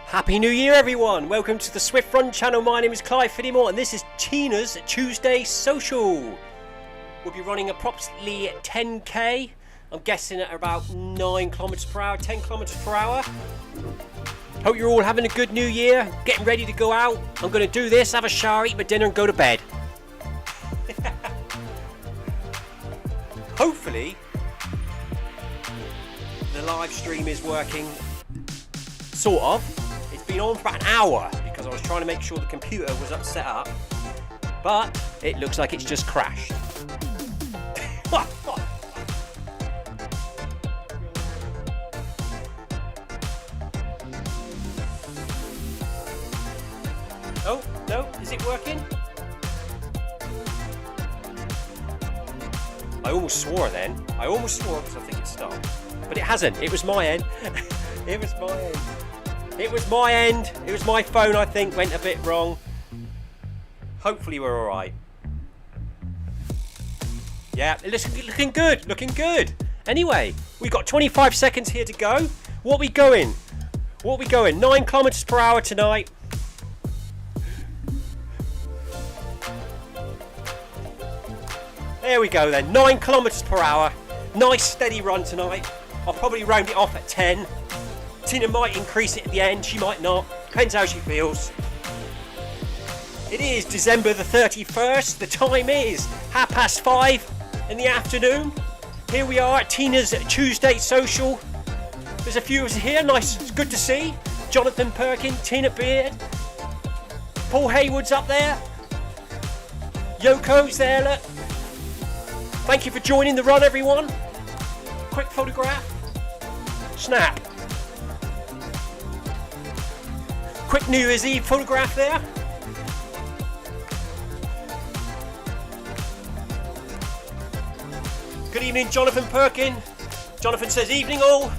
Happy New Year everyone! Welcome to the Zwift Run Channel. My name is Clifton and this is Tina's Tuesday Social. We'll be running approximately 10k. I'm guessing at about 9 kilometers per hour, 10 kilometers per hour. Hope you're all having a good New Year, getting ready to go out. I'm going to do this, have a shower, eat my dinner and go to bed. Hopefully the live stream is working, sort of. Been on for about an hour because I was trying to make sure the computer was set up, but it looks like it's just crashed. Oh no, is it working? I almost swore then. I almost swore because I think it stopped, but it hasn't. It was my end. It was my end. It was my end. It was my phone, I think, went a bit wrong. Hopefully we're alright. Yeah, looking good, looking good. Anyway, we've got 25 seconds here to go. What are we going? 9 kilometers per hour tonight. There we go then, 9 kilometers per hour. Nice steady run tonight. I'll probably round it off at 10. Tina might increase it at the end, she might not. Depends how she feels. It is December the 31st. The time is 5:30 in the afternoon. Here we are at Tina's Tuesday Social. There's a few of us here. Nice, it's good to see. Jonathan Perkin, Tina Beard. Paul Haywood's up there. Yoko's there, look. Thank you for joining the run, everyone. Quick photograph. Snap. Quick New Year's Eve photograph there. Good evening, Jonathan Perkin. Jonathan says, evening all.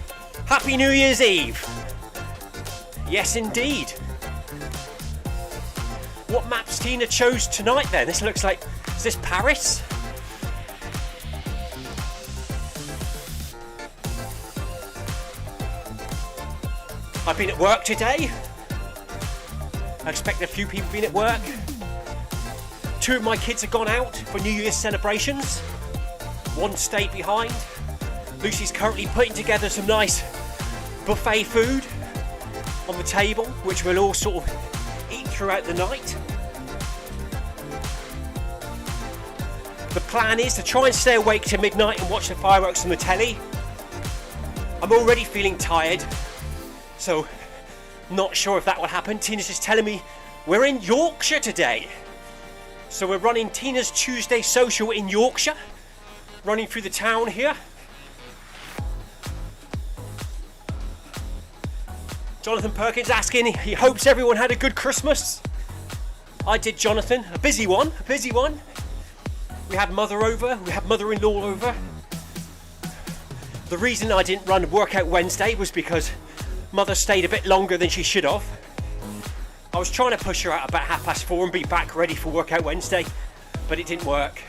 Happy New Year's Eve. Yes, indeed. What maps Tina chose tonight then? This looks like, is this Paris? I've been at work today. I expect a few people being at work. 2 of my kids have gone out for New Year's celebrations. 1 stayed behind. Lucy's currently putting together some nice buffet food on the table, which we'll all sort of eat throughout the night. The plan is to try and stay awake till midnight and watch the fireworks on the telly. I'm already feeling tired, so not sure if that will happen. Tina's just telling me we're in Yorkshire today. So we're running Tina's Tuesday Social in Yorkshire. Running through the town here. Jonathan Perkins asking, he hopes everyone had a good Christmas. I did, Jonathan. A busy one. We had mother over, we had mother-in-law over. The reason I didn't run Workout Wednesday was because mother stayed a bit longer than she should have. I was trying to push her out about 4:30 and be back ready for Workout Wednesday, but it didn't work.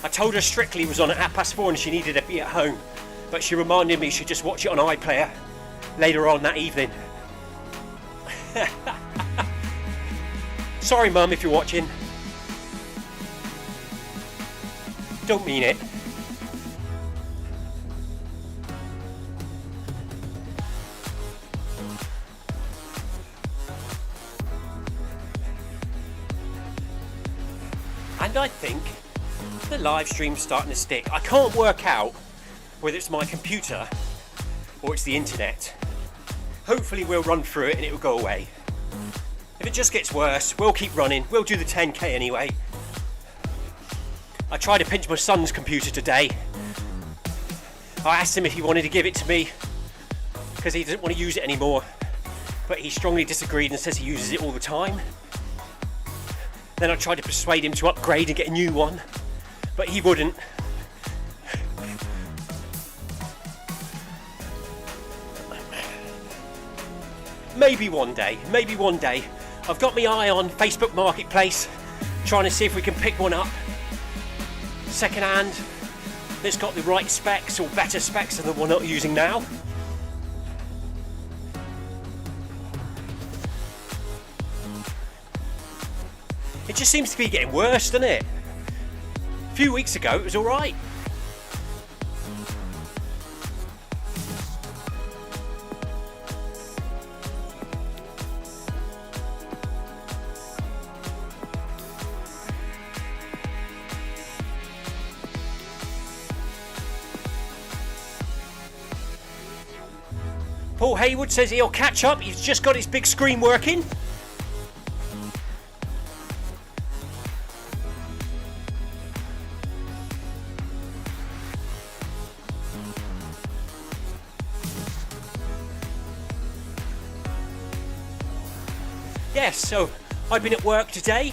I told her Strictly was on at 4:30 and she needed to be at home, but she reminded me she'd just watch it on iPlayer, later on that evening. Sorry Mum if you're watching. Don't mean it. And I think the live stream's starting to stick. I can't work out whether it's my computer or it's the internet. Hopefully we'll run through it and it will go away. If it just gets worse, we'll keep running. We'll do the 10k anyway. I tried to pinch my son's computer today. I asked him if he wanted to give it to me because he doesn't want to use it anymore, but he strongly disagreed and says he uses it all the time. Then I tried to persuade him to upgrade and get a new one, but he wouldn't. Maybe one day. I've got my eye on Facebook Marketplace, trying to see if we can pick one up second hand that's got the right specs or better specs than the one I'm using now. It just seems to be getting worse, doesn't it? A few weeks ago it was alright. Paul Haywood says he'll catch up, he's just got his big screen working. Yes, so I've been at work today.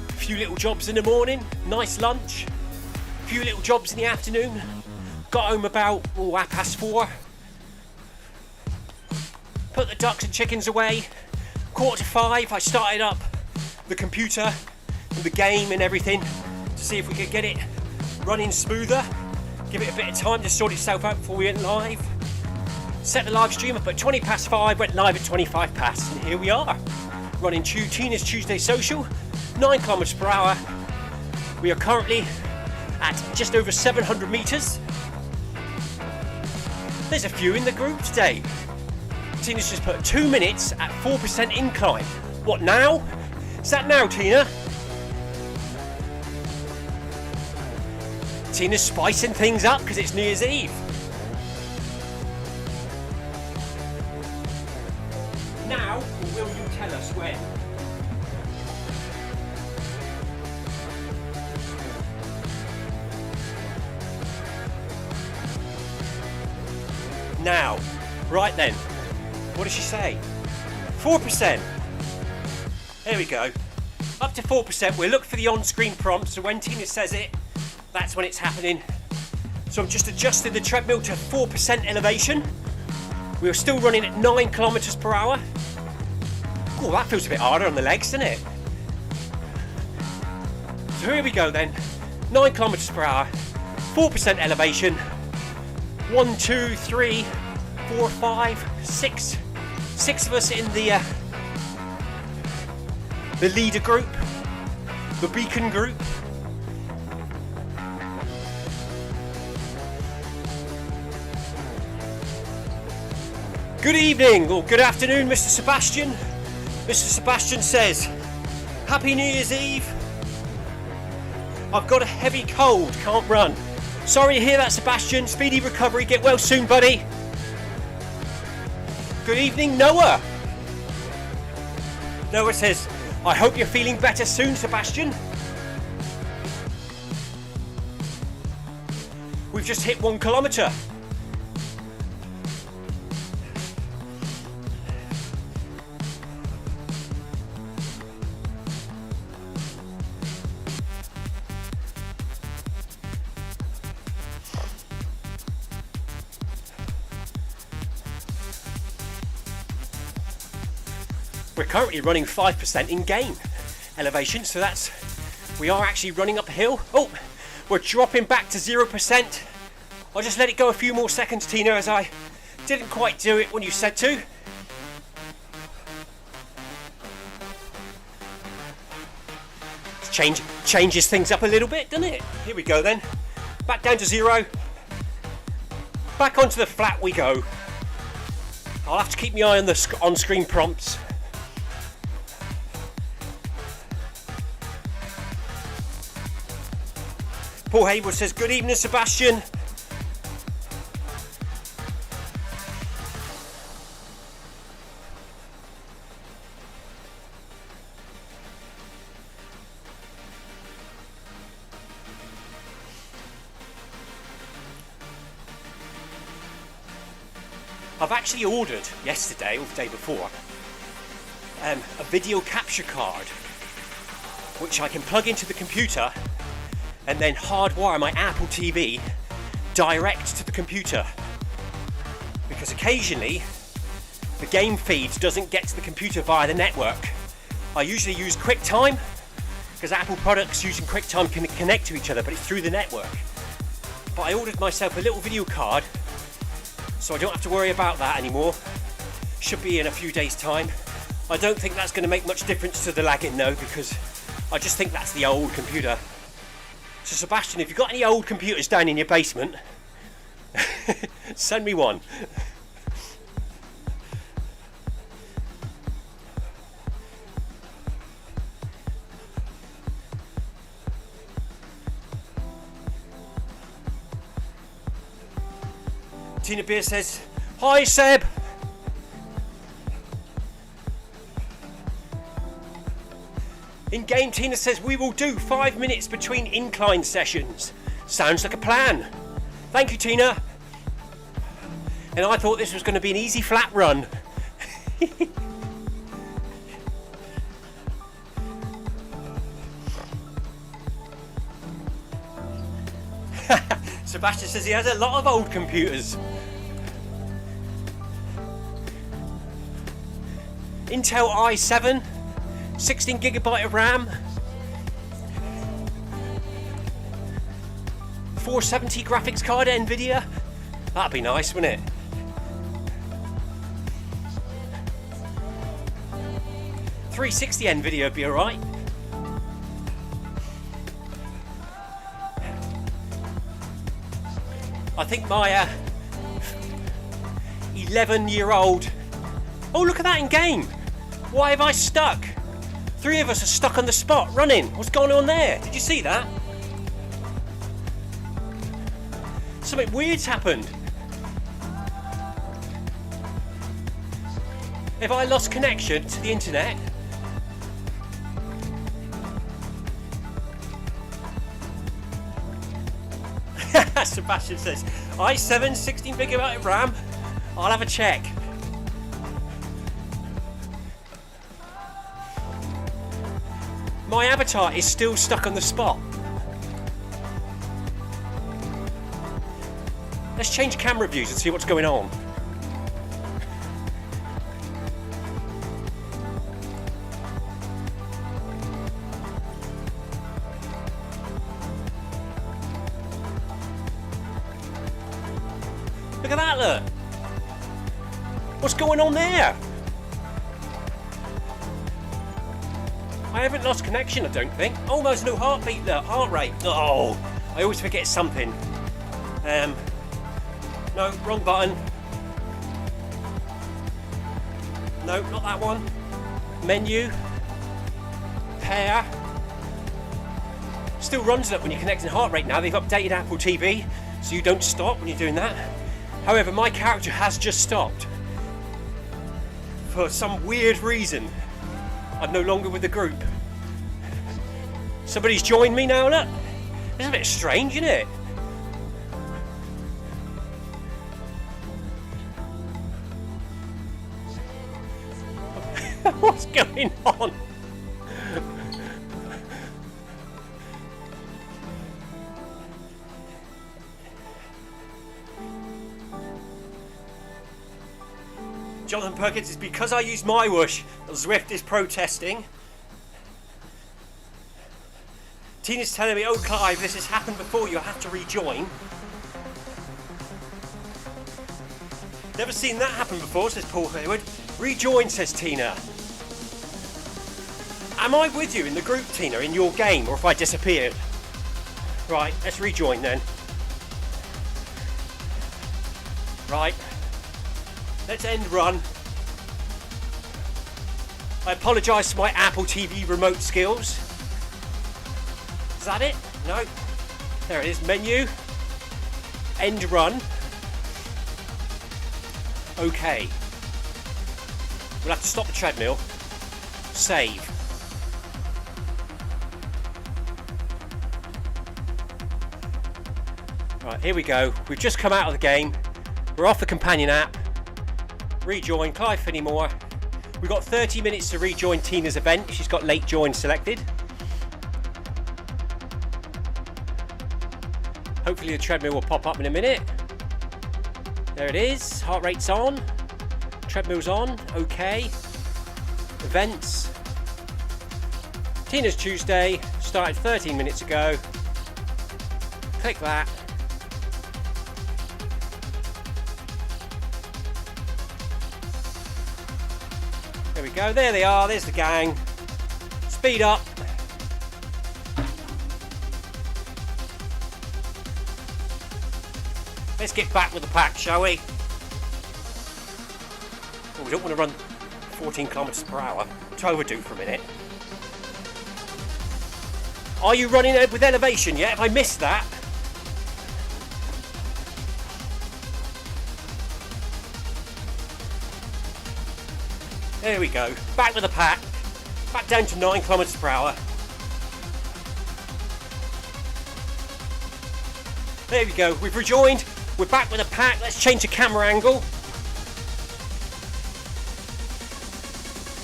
A few little jobs in the morning, nice lunch. A few little jobs in the afternoon. Got home about 4:30. Put the ducks and chickens away. 4:45 I started up the computer and the game and everything to see if we could get it running smoother. Give it a bit of time to sort itself out before we went live. Set the live stream up at 5:20, went live at 5:25, and here we are. Running Tina's Tuesday Social, 9 kilometers per hour. We are currently at just over 700 meters. There's a few in the group today. Tina's just put 2 minutes at 4% incline. What now? Is that now, Tina? Tina's spicing things up because it's New Year's Eve. Now, or will you tell us when? Now. Right then. What does she say? 4%. There we go. Up to 4%. We'll look for the on-screen prompt, so when Tina says it, that's when it's happening. So I'm just adjusting the treadmill to 4% elevation. We're still running at 9 kilometers per hour. Oh, that feels a bit harder on the legs, doesn't it? So here we go then. 9 kilometers per hour, 4% elevation. 1, 2, 3, 4, 5, 6. 6 of us in the leader group, the beacon group. Good evening or good afternoon, Mr. Sebastian. Mr. Sebastian says, Happy New Year's Eve. I've got a heavy cold, can't run. Sorry to hear that, Sebastian. Speedy recovery, get well soon, buddy. Good evening, Noah. Noah says, I hope you're feeling better soon, Sebastian. We've just hit 1 kilometre. We're currently running 5% in gain elevation, so we are actually running uphill. Oh, we're dropping back to 0%. I'll just let it go a few more seconds, Tina, as I Didn't quite do it when you said to. Changes things up a little bit, doesn't it? Here we go then. Back down to 0. Back onto the flat we go. I'll have to keep my eye on the on-screen prompts. Paul Haywood says, good evening, Sebastian. I've actually ordered yesterday or the day before a video capture card which I can plug into the computer and then hardwire my Apple TV direct to the computer, because occasionally the game feed doesn't get to the computer via the network. I usually use QuickTime because Apple products using QuickTime can connect to each other, but it's through the network. But I ordered myself a little video card so I don't have to worry about that anymore. Should be in a few days' time. I don't think that's going to make much difference to the lagging though, because I just think that's the old computer. So Sebastian, if you've got any old computers down in your basement, send me one. Tina Beer says, hi Seb. In game, Tina says, we will do 5 minutes between incline sessions. Sounds like a plan. Thank you, Tina. And I thought this was going to be an easy flat run. Sebastian says he has a lot of old computers. Intel i7, 16GB of RAM, 470 graphics card, Nvidia. That'd be nice, wouldn't it? $360 Nvidia would be alright. I think my 11-year-old... Oh, look at that in game! Why have I stuck? 3 of us are stuck on the spot, running. What's going on there? Did you see that? Something weird's happened. Have I lost connection to the internet? Sebastian says, i7, 16GB RAM. I'll have a check. My avatar is still stuck on the spot. Let's change camera views and see what's going on. Look at that, look. What's going on there? I haven't lost connection, I don't think. Oh, there's no heartbeat there, heart rate. Oh, I always forget something. No, wrong button. No, not that one. Menu. Pair. Still runs it when you're connecting heart rate now. They've updated Apple TV, so you don't stop when you're doing that. However, my character has just stopped. For some weird reason. I'm no longer with the group. Somebody's joined me now, look. It's a bit strange, isn't it? What's going on? Jonathan Perkins, is because I use my whoosh that Zwift is protesting. Tina's telling me, oh Clive, this has happened before, you'll have to rejoin. Never seen that happen before, says Paul Hayward. Rejoin, says Tina. Am I with you in the group, Tina, in your game, or if I disappeared? Right, let's rejoin then. Right, let's end run. I apologise for my Apple TV remote skills. Is that it? No. There it is, menu. End run. Okay. We'll have to stop the treadmill. Save. Right, here we go. We've just come out of the game. We're off the companion app. Rejoin, Clive Finney-Moore. We've got 30 minutes to rejoin Tina's event. She's got late join selected. Hopefully the treadmill will pop up in a minute. There it is. Heart rate's on. Treadmill's on. Okay. Events. Tina's Tuesday. Started 13 minutes ago. Click that. There we go. There they are. There's the gang. Speed up. Let's get back with the pack, shall we? Oh, we don't want to run 14 kilometers per hour. Try overdo for a minute. Are you running with elevation yet? Have I missed that? There we go. Back with the pack. Back down to 9 kilometers per hour. There we go. We've rejoined. We're back with a pack. Let's change the camera angle.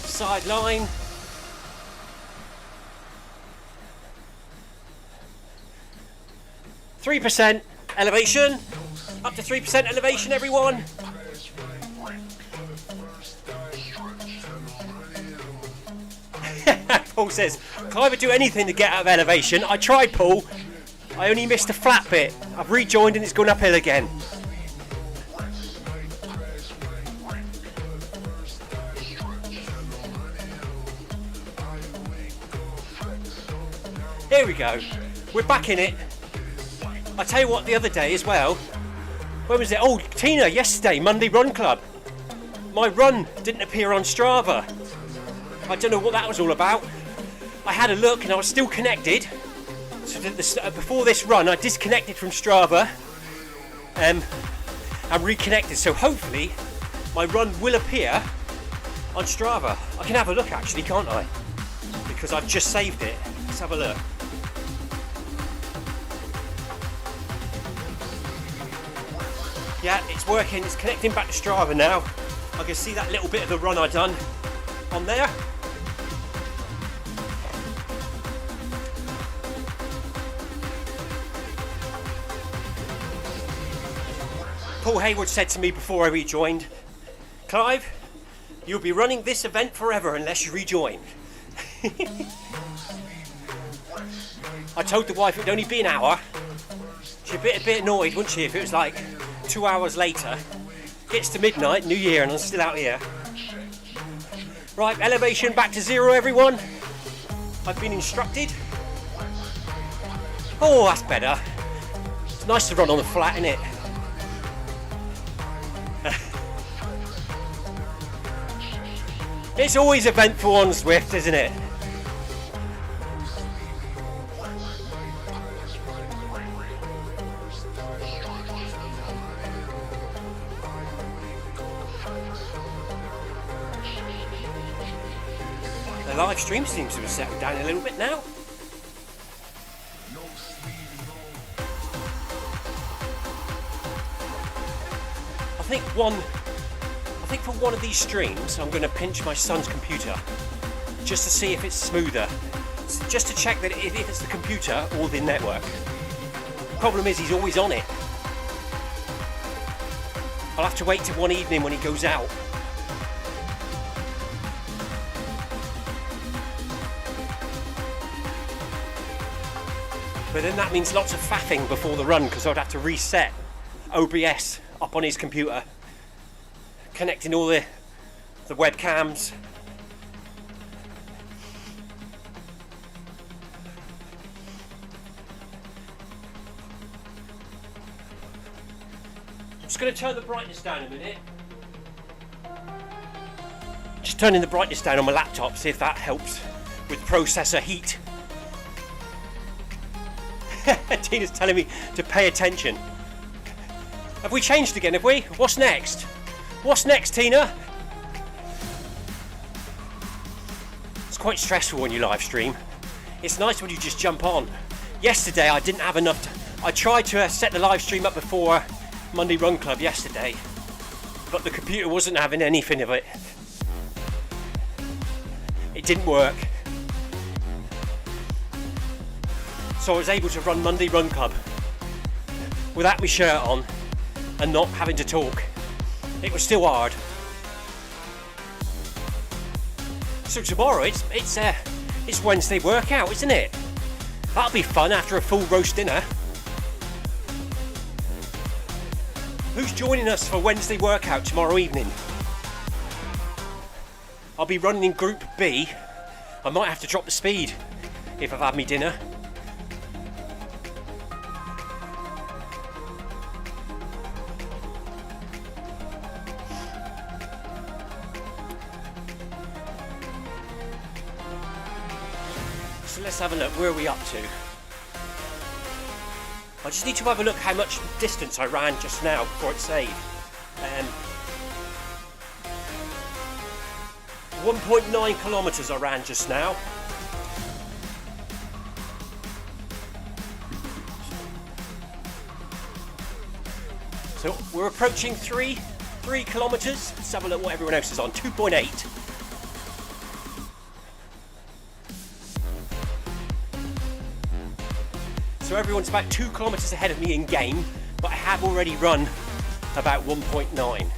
Sideline. %3 elevation. Up to 3% elevation, everyone. Paul says, Clive would do anything to get out of elevation. I tried, Paul. I only missed the flat bit. I've rejoined and it's gone uphill again. Here we go. We're back in it. I tell you what, the other day as well. When was it? Oh, Tina, yesterday, Monday Run Club. My run didn't appear on Strava. I don't know what that was all about. I had a look and I was still connected. So before this run, I disconnected from Strava and reconnected. So hopefully, my run will appear on Strava. I can have a look actually, can't I? Because I've just saved it. Let's have a look. Yeah, it's working. It's connecting back to Strava now. I can see that little bit of the run I done on there. Paul Hayward said to me before I rejoined, Clive, you'll be running this event forever unless you rejoin. I told the wife it would only be an hour. She'd be a bit annoyed, wouldn't she, if it was like 2 hours later. Gets to midnight, New Year, and I'm still out here. Right, elevation back to 0, everyone. I've been instructed. Oh, that's better. It's nice to run on the flat, isn't it? It's always eventful on Zwift, isn't it? The live stream seems to have settled down a little bit now. I think for one of these streams I'm going to pinch my son's computer just to see if it's smoother, just to check that if it's the computer or the network. The problem is he's always on it. I'll have to wait till one evening when he goes out. But then that means lots of faffing before the run because I'd have to reset OBS up on his computer. connecting all the webcams. I'm just going to turn the brightness down a minute. Just turning the brightness down on my laptop, see if that helps with processor heat. Tina's telling me to pay attention. Have we changed again, have we? What's next? What's next, Tina? It's quite stressful when you live stream. It's nice when you just jump on. Yesterday I didn't have enough. I tried to set the live stream up before Monday Run Club yesterday, but the computer wasn't having anything of it. It didn't work. So I was able to run Monday Run Club without my shirt on and not having to talk. It was still hard. So tomorrow it's Wednesday workout, isn't it? That'll be fun after a full roast dinner. Who's joining us for Wednesday workout tomorrow evening? I'll be running in Group B. I might have to drop the speed if I've had me dinner. So let's have a look. Where are we up to? I just need to have a look how much distance I ran just now before it saved. 1.9 kilometres I ran just now. So we're approaching 3 kilometres. Let's have a look what everyone else is on. 2.8. So everyone's about 2 kilometres ahead of me in game, but I have already run about 1.9.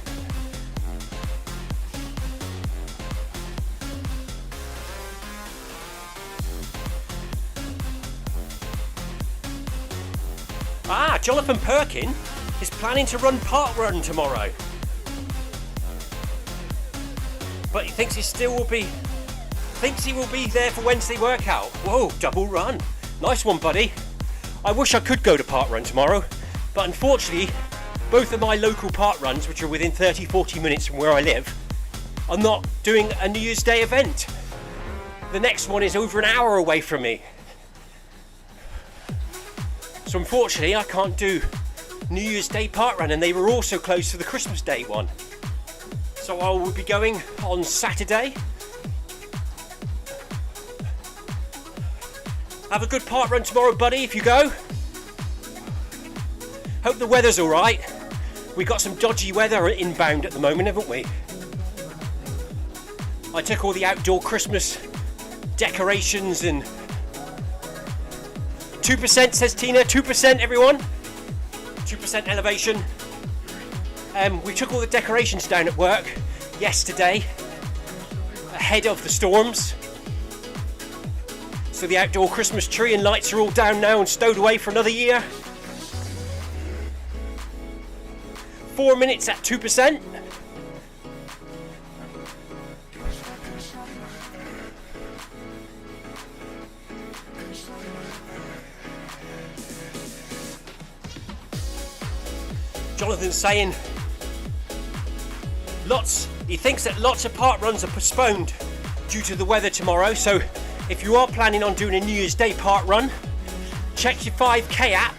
Jonathan Perkin is planning to run Park Run tomorrow, but he thinks he will be there for Wednesday workout. Whoa, double run. Nice one, buddy. I wish I could go to Park Run tomorrow, but unfortunately both of my local park runs, which are within 30-40 minutes from where I live, are not doing a New Year's Day event. The next one is over an hour away from me. So unfortunately I can't do New Year's Day park run, and they were also closed for the Christmas Day one. So I will be going on Saturday. Have a good park run tomorrow, buddy, if you go. Hope the weather's alright. We got some dodgy weather inbound at the moment, haven't we? I took all the outdoor Christmas decorations and 2% says Tina, 2% everyone. 2% elevation. We took all the decorations down at work yesterday ahead of the storms. So the outdoor Christmas tree and lights are all down now and stowed away for another year. 4 minutes at 2%. Jonathan's saying he thinks that lots of park runs are postponed due to the weather tomorrow. So if you are planning on doing a New Year's Day park run, check your 5K app,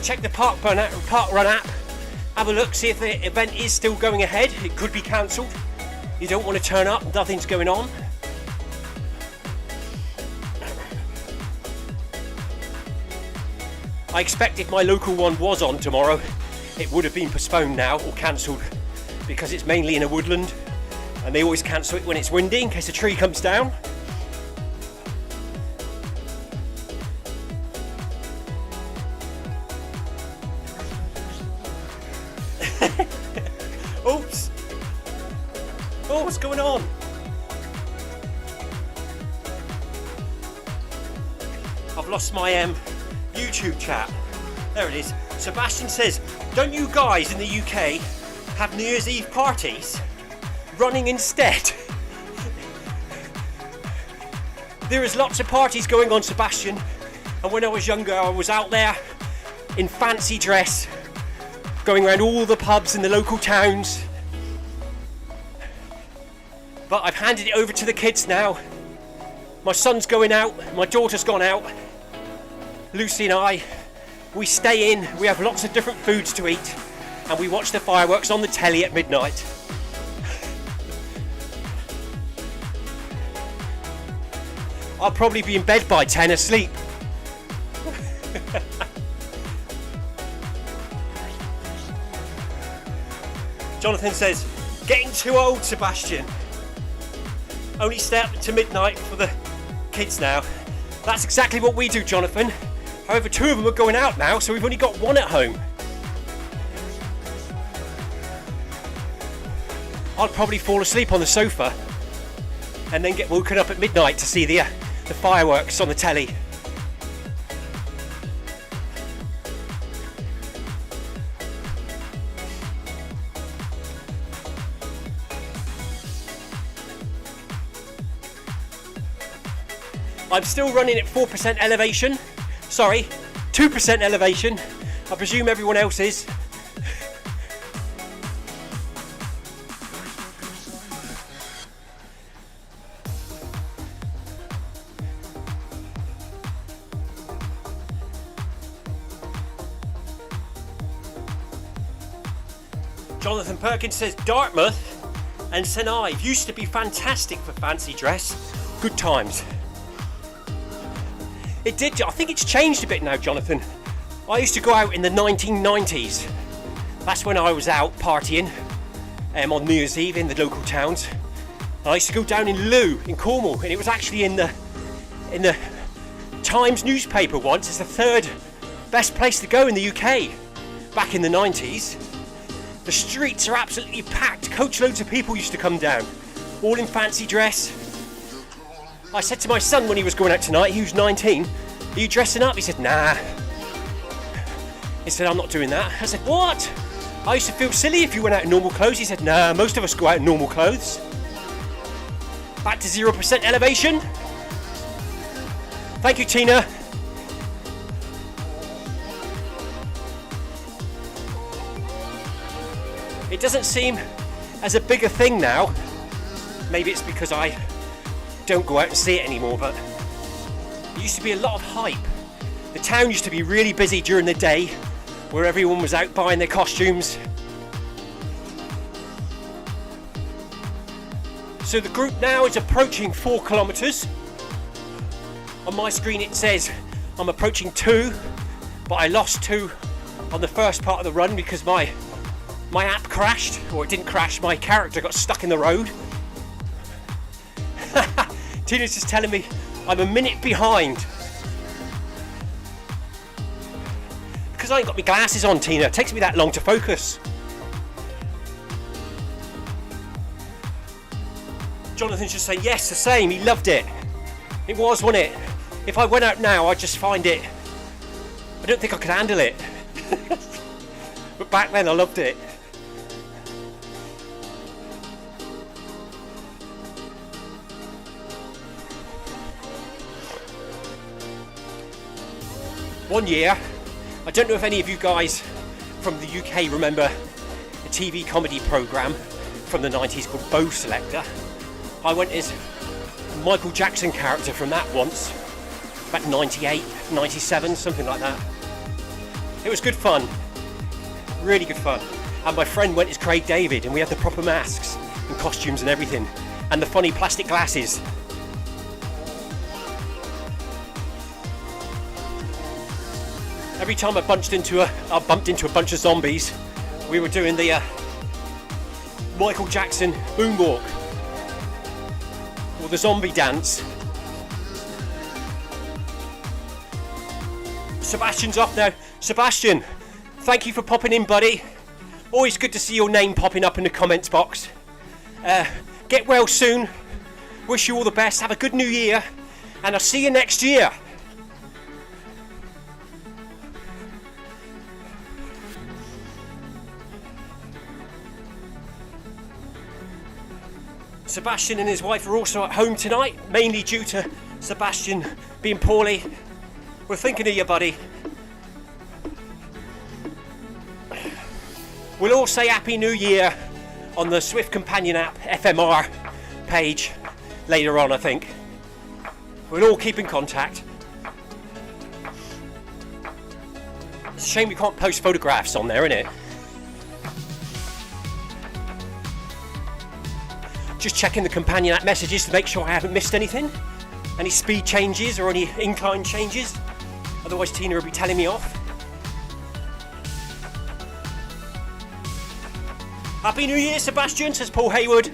check the park run app, have a look, see if the event is still going ahead. It could be cancelled. You don't want to turn up, nothing's going on. I expect if my local one was on tomorrow, it would have been postponed now or cancelled, because it's mainly in a woodland and they always cancel it when it's windy in case a tree comes down. Oops! Oh, what's going on? I've lost my YouTube chat. There it is. Sebastian says, don't you guys in the UK have New Year's Eve parties running instead. There is lots of parties going on, Sebastian, and when I was younger I was out there in fancy dress, going around all the pubs in the local towns. But I've handed it over to the kids now. My son's going out, my daughter's gone out. Lucy and I, we stay in, we have lots of different foods to eat, and we watch the fireworks on the telly at midnight. I'll probably be in bed by 10 asleep. Jonathan says, getting too old, Sebastian. Only stay up to midnight for the kids now. That's exactly what we do, Jonathan. However, 2 of them are going out now, so we've only got 1 at home. I'll probably fall asleep on the sofa and then get woken up at midnight to see the fireworks on the telly. I'm still running at 4% elevation. Sorry, 2% elevation. I presume everyone else is. Jonathan Perkins says Dartmouth and St Ives used to be fantastic for fancy dress. Good times. It did. I think it's changed a bit now, Jonathan. I used to go out in the 1990s. That's when I was out partying on New Year's Eve in the local towns. I used to go down in Loo in Cornwall, and it was actually in the Times newspaper once. It's the 3rd best place to go in the UK back in the 90s. The streets are absolutely packed. Coachloads of people used to come down, all in fancy dress. I said to my son when he was going out tonight, he was 19, are you dressing up? He said, nah. He said, I'm not doing that. I said, what? I used to feel silly if you went out in normal clothes. He said, nah, most of us go out in normal clothes. Back to 0% elevation. Thank you, Tina. It doesn't seem as a bigger thing now. Maybe it's because I don't go out and see it anymore, but there used to be a lot of hype. The town used to be really busy during the day, where everyone was out buying their costumes. So the group now is approaching 4 kilometres. On my screen it says I'm approaching 2, but I lost 2 on the first part of the run because my app crashed, or it didn't crash, my character got stuck in the road. Tina's just telling me I'm a minute behind. Because I ain't got my glasses on, Tina. It takes me that long to focus. Jonathan's just saying, yes, the same. He loved it. It was, wasn't it? If I went out now, I'd just find it. I don't think I could handle it. But back then, I loved it. One year, I don't know if any of you guys from the UK remember a TV comedy programme from the 90s called Bow Selector. I went as a Michael Jackson character from that once, about 98, 97, something like that. It was good fun, really good fun. And my friend went as Craig David, and we had the proper masks and costumes and everything, and the funny plastic glasses. Every time I bumped into a bunch of zombies, we were doing the Michael Jackson moonwalk, or the zombie dance. Sebastian's off now. Sebastian, thank you for popping in, buddy. Always good to see your name popping up in the comments box. Get well soon. Wish you all the best. Have a good new year, and I'll see you next year. Sebastian and his wife are also at home tonight, mainly due to Sebastian being poorly. We're thinking of you, buddy. We'll all say Happy New Year on the Zwift Companion app FMR page later on, I think. We'll all keep in contact. It's a shame we can't post photographs on there, isn't it? Just checking the Companion app messages to make sure I haven't missed anything. Any speed changes or any incline changes. Otherwise Tina will be telling me off. Happy New Year, Sebastian, says Paul Hayward.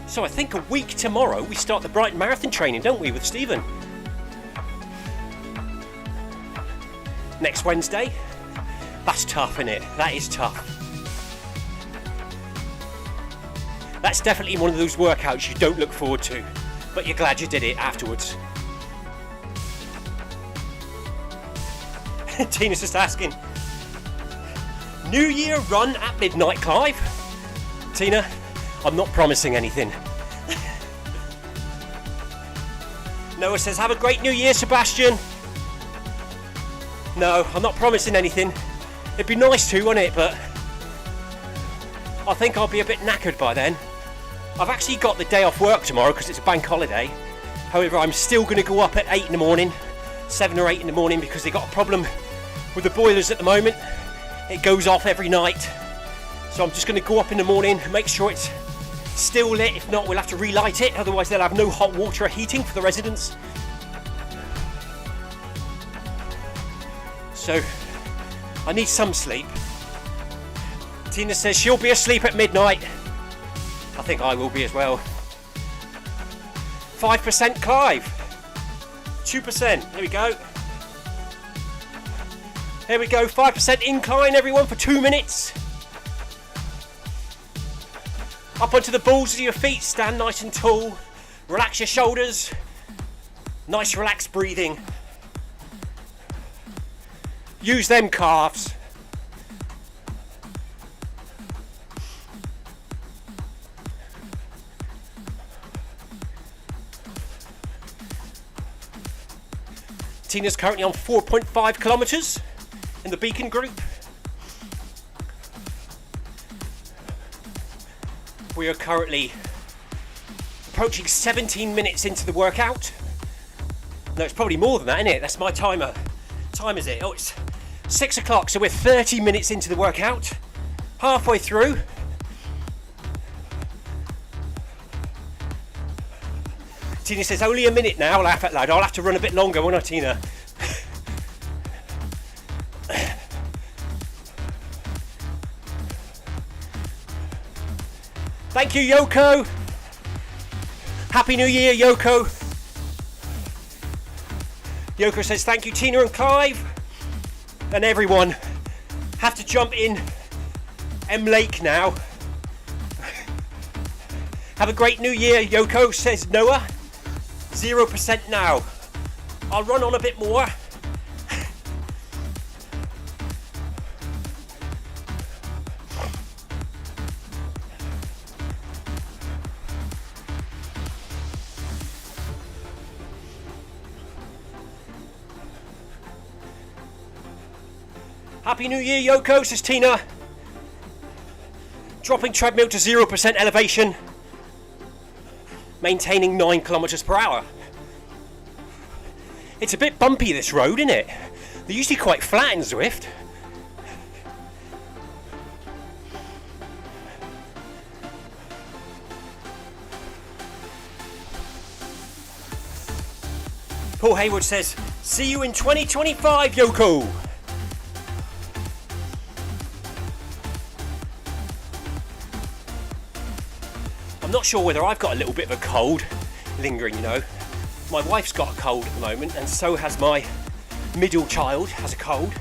So I think a week tomorrow we start the Brighton Marathon training, don't we, with Stephen? Next Wednesday. That's tough, isn't it? That is tough. That's definitely one of those workouts you don't look forward to, but you're glad you did it afterwards. Tina's just asking, New Year run at midnight, Clive? Tina, I'm not promising anything. Noah says, have a great New Year, Sebastian. No, I'm not promising anything. It'd be nice to, wouldn't it? But I think I'll be a bit knackered by then. I've actually got the day off work tomorrow because it's a bank holiday. However, I'm still going to go up at 8 in the morning, 7 or 8 in the morning, because they've got a problem with the boilers at the moment. It goes off every night. So I'm just going to go up in the morning and make sure it's still lit. If not, we'll have to relight it. Otherwise, they'll have no hot water or heating for the residents. So I need some sleep. Tina says she'll be asleep at midnight. I think I will be as well. 5% Clive. 2%. There we go. There we go. 5% incline, everyone, for 2 minutes. Up onto the balls of your feet. Stand nice and tall. Relax your shoulders. Nice relaxed breathing. Use them calves. Tina's currently on 4.5 kilometres in the Beacon group. We are currently approaching 17 minutes into the workout. No, it's probably more than that, isn't it? That's my timer. What time is it? Oh, it's 6 o'clock, so we're 30 minutes into the workout. Halfway through. Tina says, only a minute now, laugh out loud. I'll have to run a bit longer, won't I, Tina? Thank you, Yoko. Happy New Year, Yoko. Yoko says, thank you, Tina and Clive. And everyone. Have to jump in M Lake now. Have a great New Year, Yoko, says Noah. 0% now. I'll run on a bit more. Happy New Year, Yoko, says Tina. Dropping treadmill to 0% elevation. Maintaining 9 kilometers per hour. It's a bit bumpy, this road, isn't it? They're usually quite flat in Zwift. Paul Hayward says, see you in 2025, Yoko. I'm not sure whether I've got a little bit of a cold lingering, you know. My wife's got a cold at the moment, and so has my middle child, has a cold.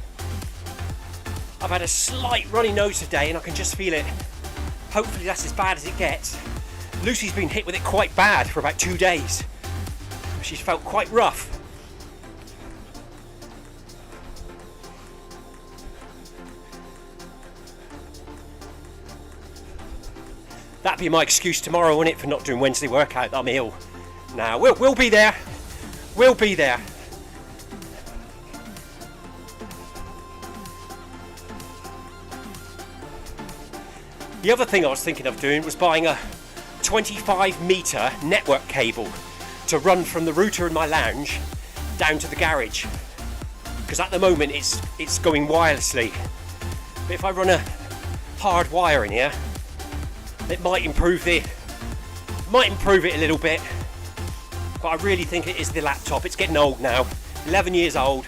I've had a slight runny nose today and I can just feel it. Hopefully that's as bad as it gets. Lucy's been hit with it quite bad for about 2 days. She's felt quite rough. That'd be my excuse tomorrow, wouldn't it, for not doing Wednesday workout? I'm ill. Now we'll be there. We'll be there. The other thing I was thinking of doing was buying a 25-metre network cable to run from the router in my lounge down to the garage. Because at the moment it's going wirelessly. But if I run a hard wire in here, it might improve it a little bit. But I really think it is the laptop. It's getting old now. 11 years old.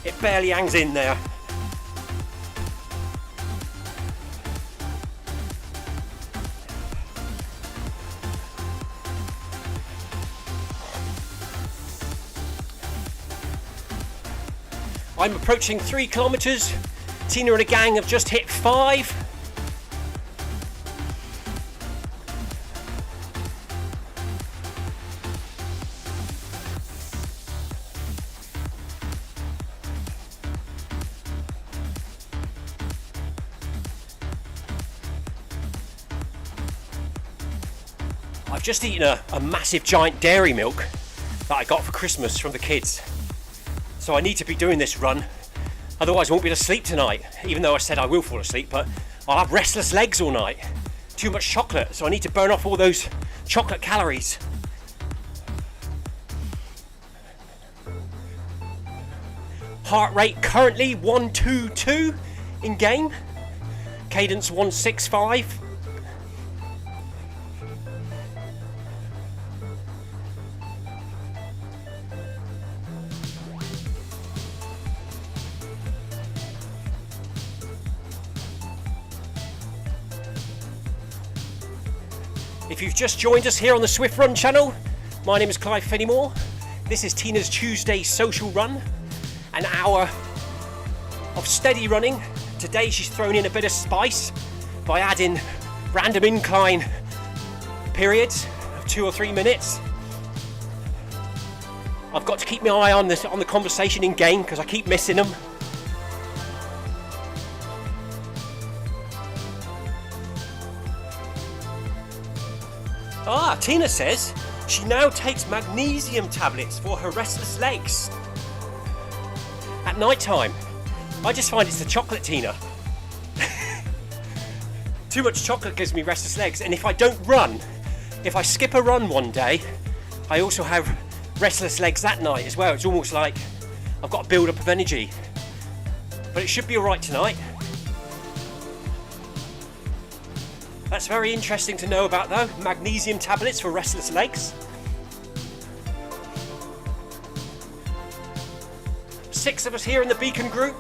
It barely hangs in there. I'm approaching 3 kilometres. Tina and a gang have just hit 5. I've just eaten a massive giant dairy milk that I got for Christmas from the kids. So I need to be doing this run, otherwise I won't be able to sleep tonight, even though I said I will fall asleep, but I'll have restless legs all night. Too much chocolate, so I need to burn off all those chocolate calories. Heart rate currently 122 in game, cadence 165. If you've just joined us here on the Zwift Run channel, my name is Clive Fenimore. This is Tina's Tuesday social run, an hour of steady running. Today she's thrown in a bit of spice by adding random incline periods of 2 or 3 minutes. I've got to keep my eye on the conversation in game because I keep missing them. Tina says she now takes magnesium tablets for her restless legs at night time. I just find it's the chocolate, Tina. Too much chocolate gives me restless legs, and if I don't run, if I skip a run one day, I also have restless legs that night as well. It's almost like I've got a build up of energy, but it should be alright tonight. That's very interesting to know about though, magnesium tablets for restless legs. 6 of us here in the Beacon group.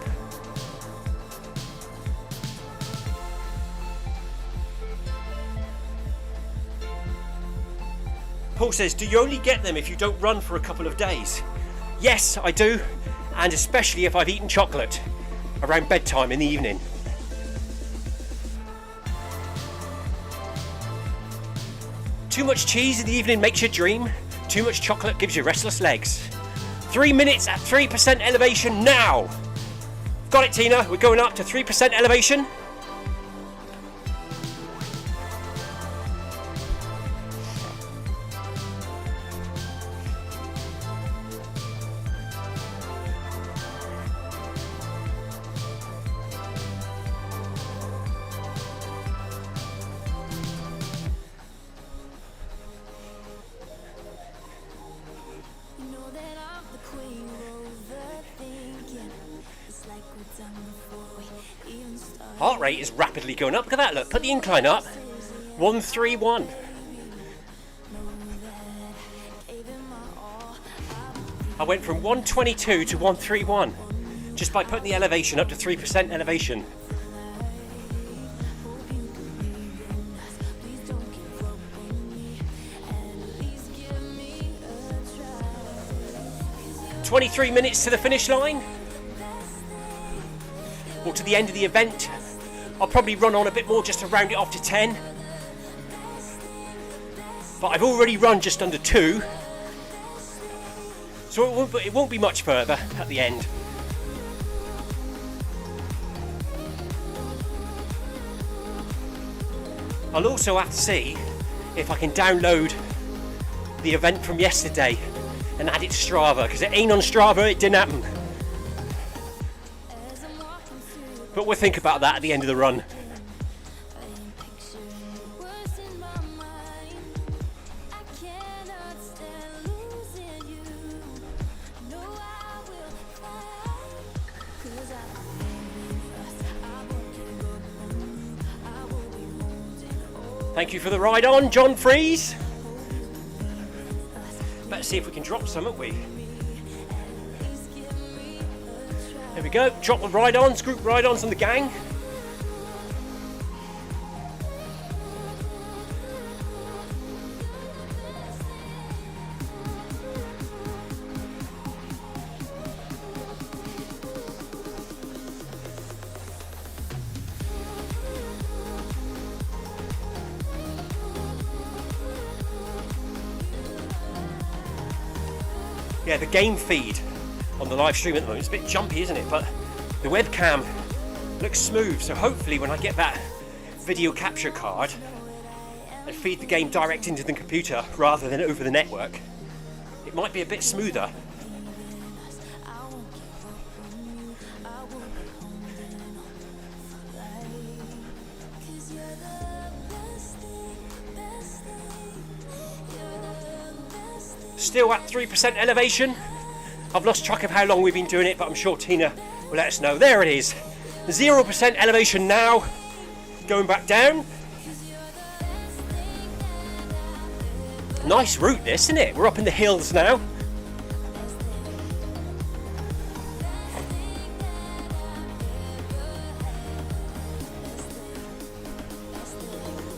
Paul says, do you only get them if you don't run for a couple of days? Yes, I do, and especially if I've eaten chocolate around bedtime in the evening. Too much cheese in the evening makes you dream. Too much chocolate gives you restless legs. 3 minutes at 3% elevation now. Got it, Tina. We're going up to 3% elevation. Heart rate is rapidly going up. Look at that, look. Put the incline up. 131. I went from 122 to 131 just by putting the elevation up to 3% elevation. "23 minutes to the finish line. or to the end of the event, I'll probably run on a bit more just to round it off to 10. But I've already run just under 2, so it won't be much further at the end. I'll also have to see if I can download the event from yesterday and add it to Strava, because it ain't on Strava, it didn't happen. But we'll think about that at the end of the run. Thank you for the ride on, John Freeze. Let's see if we can drop some, haven't we? There we go, drop the ride-ons, group ride-ons on the gang. Yeah, the game feed on the live stream at the moment, it's a bit jumpy, isn't it? But the webcam looks smooth, so hopefully when I get that video capture card and feed the game direct into the computer rather than over the network, it might be a bit smoother. Still at 3% elevation. I've lost track of how long we've been doing it, but I'm sure Tina will let us know. There it is. 0% elevation now. Going back down. Nice route this, isn't it? We're up in the hills now.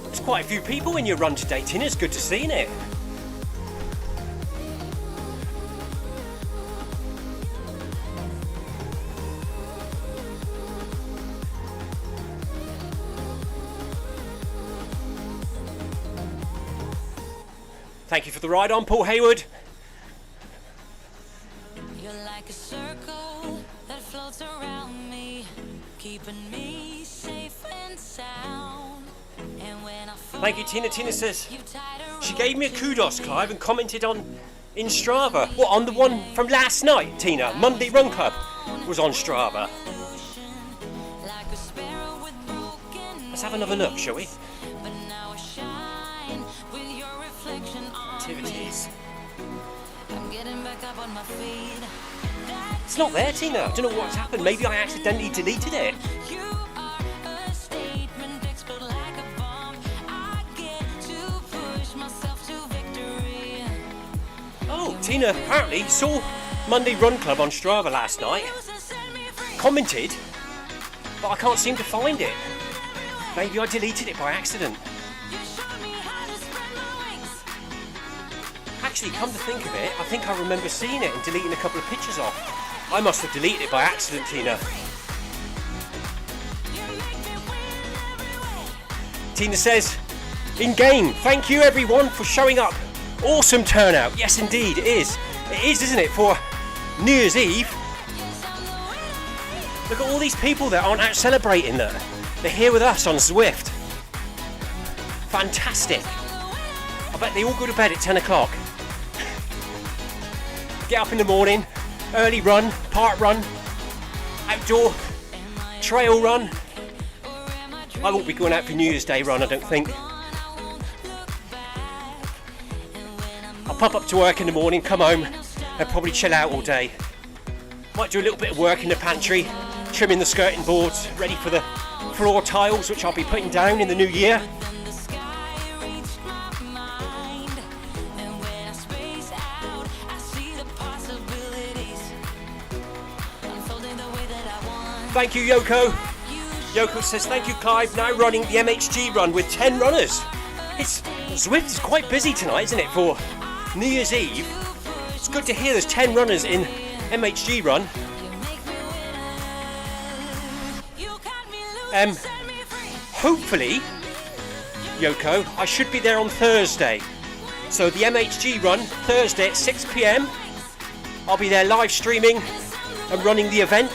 There's quite a few people in your run today, Tina. It's good to see, isn't it? Thank you for the ride on, Paul Hayward. You're like a circle that floats around me, keeping me safe and sound. And when I Thank you, Tina. Tina says she gave me a kudos, Clive, and commented on in Strava. What, on the one from last night, Tina? Monday Run Club was on Strava. Let's have another look, shall we? Activities. It's not there, Tina. I don't know what's happened. Maybe I accidentally deleted it. Oh, Tina apparently saw Monday Run Club on Strava last night. Commented, but I can't seem to find it. Maybe I deleted it by accident. Actually, come to think of it, I think I remember seeing it and deleting a couple of pictures off. I must have deleted it by accident, Tina. Tina says, in game, thank you everyone for showing up. Awesome turnout. Yes, indeed, it is. It is, isn't it, for New Year's Eve? Look at all these people that aren't out celebrating there. They're here with us on Zwift. Fantastic. I bet they all go to bed at 10 o'clock. Get up in the morning, early run, park run, outdoor, trail run. I won't be going out for New Year's Day run, I don't think. I'll pop up to work in the morning, come home and probably chill out all day. Might do a little bit of work in the pantry, trimming the skirting boards, ready for the floor tiles, which I'll be putting down in the new year. Thank you, Yoko. Yoko says, thank you, Clive. Now running the MHG run with 10 runners. Zwift is quite busy tonight, isn't it, for New Year's Eve? It's good to hear there's 10 runners in MHG run. Hopefully, Yoko, I should be there on Thursday. So the MHG run, Thursday at 6 PM. I'll be there live streaming and running the event.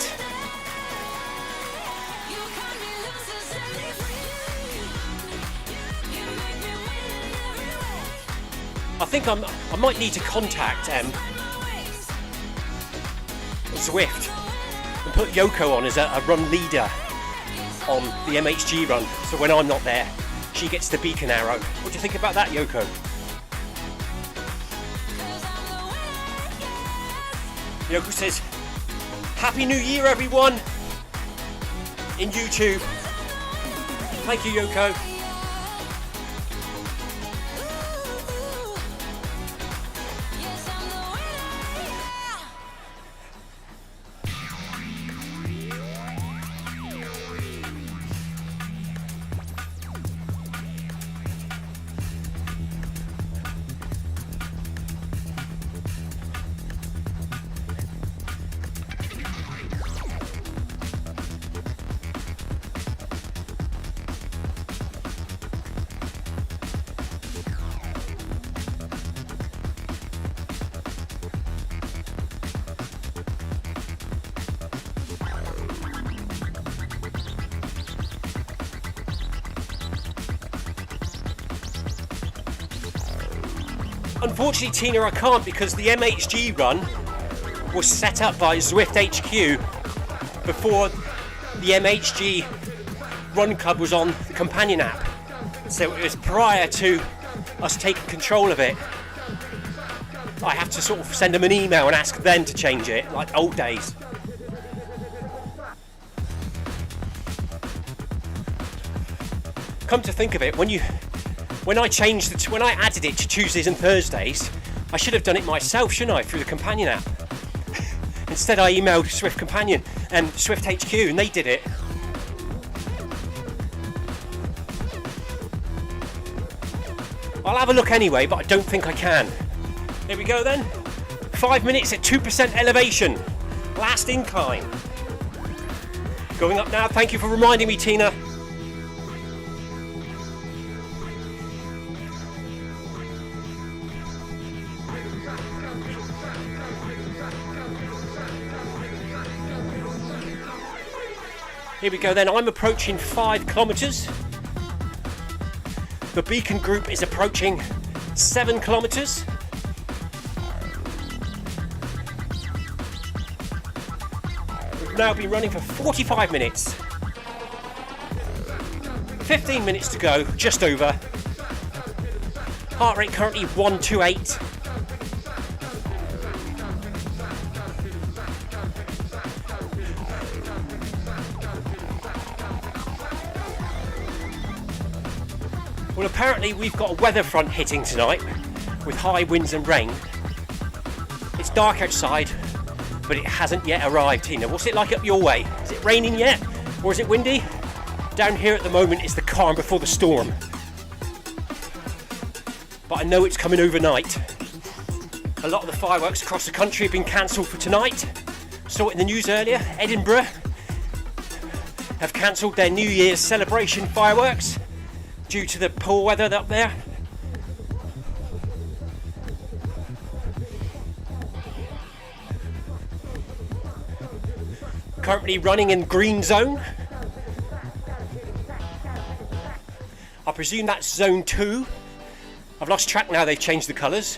I think I might need to contact Zwift and put Yoko on as a run leader on the MHG run. So when I'm not there, she gets the beacon arrow. What do you think about that, Yoko? Yoko says, Happy New Year, everyone, in YouTube. Thank you, Yoko. Unfortunately, Tina, I can't because the MHG run was set up by Zwift HQ before the MHG Run Club was on the companion app. So it was prior to us taking control of it. I have to sort of send them an email and ask them to change it, like old days. Come to think of it, when I added it to Tuesdays and Thursdays, I should have done it myself, shouldn't I, through the companion app? Instead, I emailed Swift Companion and Swift HQ, and they did it. I'll have a look anyway, but I don't think I can. Here we go then. 5 minutes at 2% elevation. Last incline. Going up now. Thank you for reminding me, Tina. Here we go then, I'm approaching 5 kilometres. The Beacon group is approaching 7 kilometres. We've now been running for 45 minutes. 15 minutes to go, just over. Heart rate currently 128. Well, apparently we've got a weather front hitting tonight with high winds and rain. It's dark outside, but it hasn't yet arrived, Tina. What's it like up your way? Is it raining yet? Or is it windy? Down here at the moment it's the calm before the storm. But I know it's coming overnight. A lot of the fireworks across the country have been cancelled for tonight. Saw it in the news earlier. Edinburgh have cancelled their New Year's celebration fireworks due to the poor weather up there. Currently running in green zone. I presume that's zone 2. I've lost track now, they've changed the colours.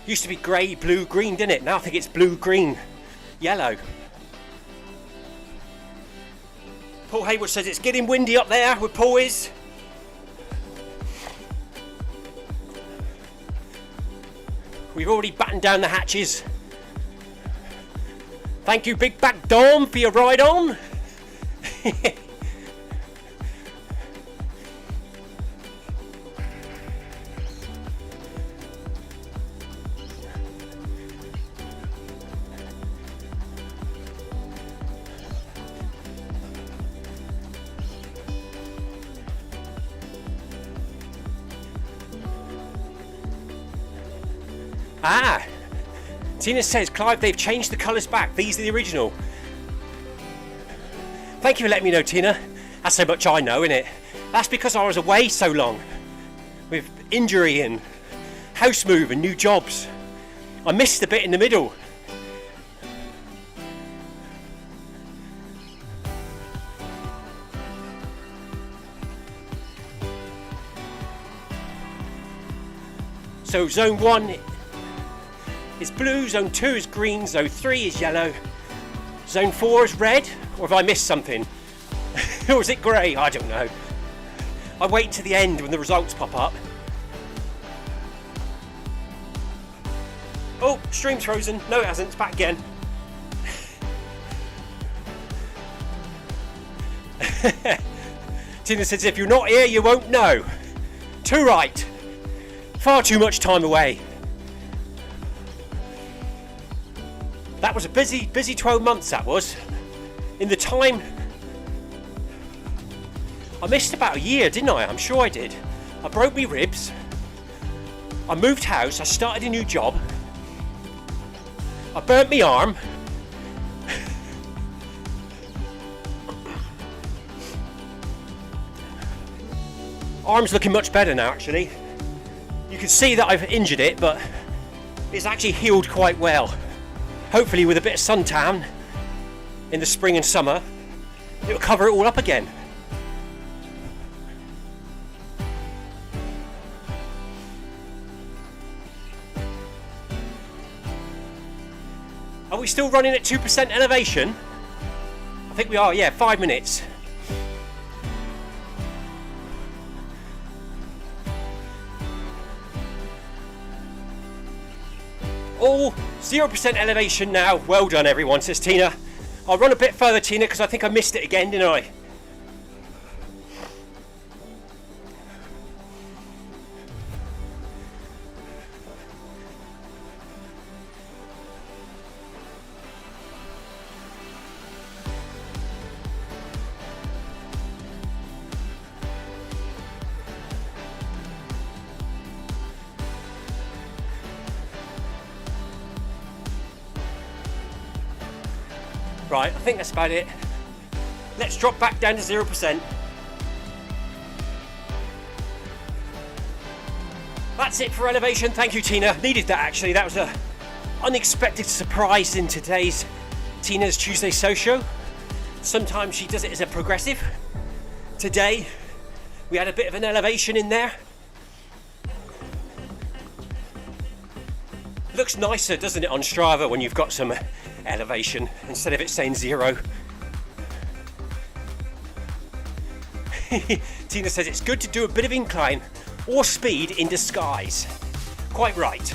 Used to be grey, blue, green, didn't it? Now I think it's blue, green, yellow. Paul Hayward says it's getting windy up there where Paul is. We've already battened down the hatches. Thank you, Big Back Dom, for your ride on. Ah, Tina says, Clive, they've changed the colours back. These are the original. Thank you for letting me know, Tina. That's so much I know, innit? That's because I was away so long with injury and house move and new jobs. I missed a bit in the middle. So zone 1 is blue, zone 2 is green, zone 3 is yellow, zone 4 is red, or have I missed something? Or is it grey? I don't know. I wait to the end when the results pop up. Oh, stream's frozen. No, it hasn't. It's back again. Tina says, if you're not here, you won't know. Too right. Far too much time away. That was a busy 12 months, that was. In the time... I missed about a year, didn't I? I'm sure I did. I broke my ribs. I moved house. I started a new job. I burnt my arm. Arm's looking much better now, actually. You can see that I've injured it, but it's actually healed quite well. Hopefully with a bit of suntan in the spring and summer, it'll cover it all up again. Are we still running at 2% elevation? I think we are, yeah, 5 minutes. All 0% elevation now. Well done, everyone, says Tina. I'll run a bit further, Tina, because I think I missed it again, didn't I? Right, I think that's about it. Let's drop back down to 0%. That's it for elevation. Thank you, Tina. Needed that, actually. That was an unexpected surprise in today's Tina's Tuesday Social. Sometimes she does it as a progressive. Today, we had a bit of an elevation in there. Looks nicer, doesn't it, on Strava when you've got some elevation instead of it saying 0. Tina says it's good to do a bit of incline or speed in disguise. Quite right.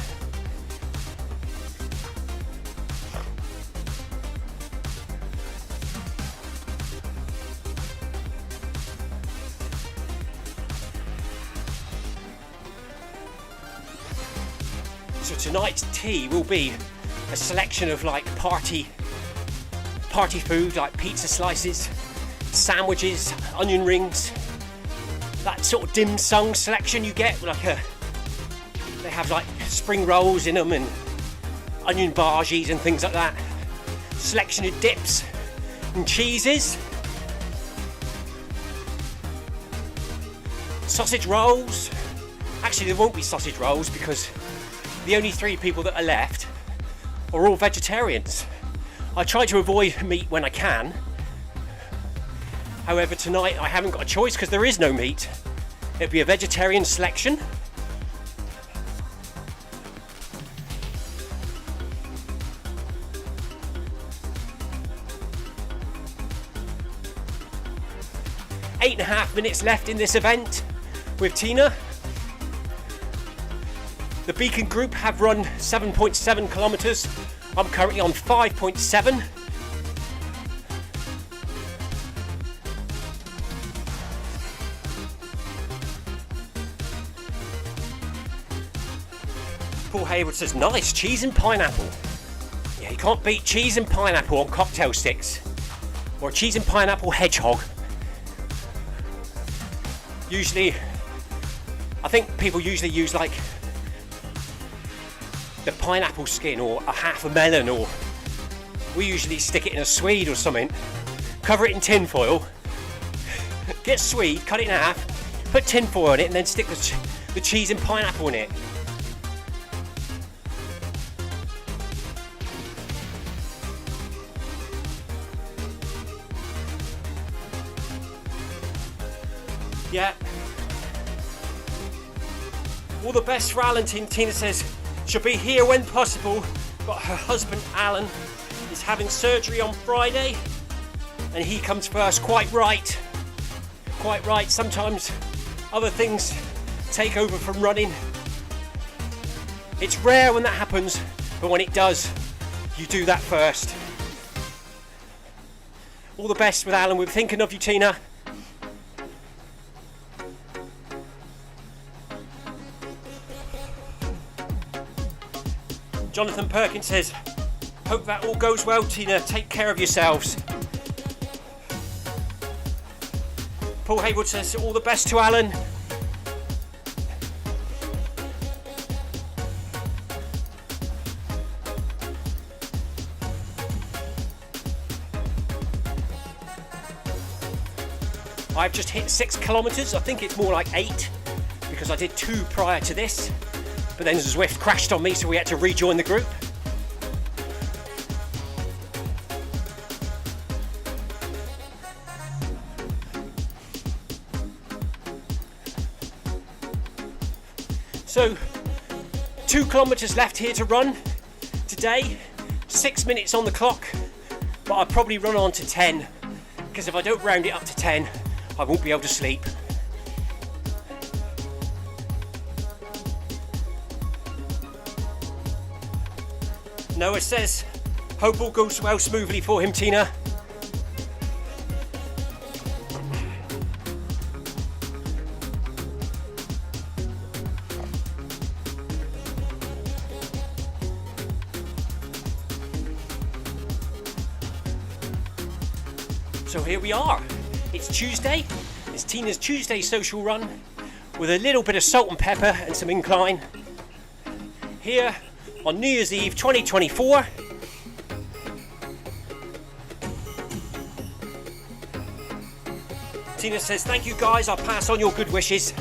So tonight's tea will be a selection of like party food, like pizza slices, sandwiches, onion rings, that sort of dim sum selection you get, like they have like spring rolls in them and onion bhajis and things like that. Selection of dips and cheeses, sausage rolls. Actually, there won't be sausage rolls because the only 3 people that are left are all vegetarians. I try to avoid meat when I can. However, tonight I haven't got a choice because there is no meat. It'll be a vegetarian selection. Eight and a half minutes left in this event with Tina. The Beacon group have run 7.7 kilometres. I'm currently on 5.7. Paul Hayward says, nice, cheese and pineapple. Yeah, you can't beat cheese and pineapple on cocktail sticks. Or cheese and pineapple hedgehog. Usually, I think people usually use like the pineapple skin or a half a melon, or we usually stick it in a Swede or something cover it in tin foil, get Swede, cut it in half, put tin foil on it, and then stick the cheese and pineapple in it. Yeah. All the best for Alan. Tina says she'll be here when possible, but her husband Alan is having surgery on Friday and he comes first. Quite right. Quite right. Sometimes other things take over from running. It's rare when that happens, but when it does, you do that first. All the best with Alan. We're thinking of you, Tina. Jonathan Perkins says, hope that all goes well, Tina. Take care of yourselves. Paul Haywood says, all the best to Alan. I've just hit 6 kilometres. I think it's more like 8 because I did 2 prior to this. But then Zwift crashed on me, so we had to rejoin the group. So, 2 kilometres left here to run today. 6 minutes on the clock, but I'll probably run on to 10, because if I don't round it up to 10, I won't be able to sleep. Noah says, hope all goes well smoothly for him, Tina. So here we are. It's Tuesday. It's Tina's Tuesday social run with a little bit of salt and pepper and some incline. Here on New Year's Eve 2024. Tina says, thank you guys, I'll pass on your good wishes.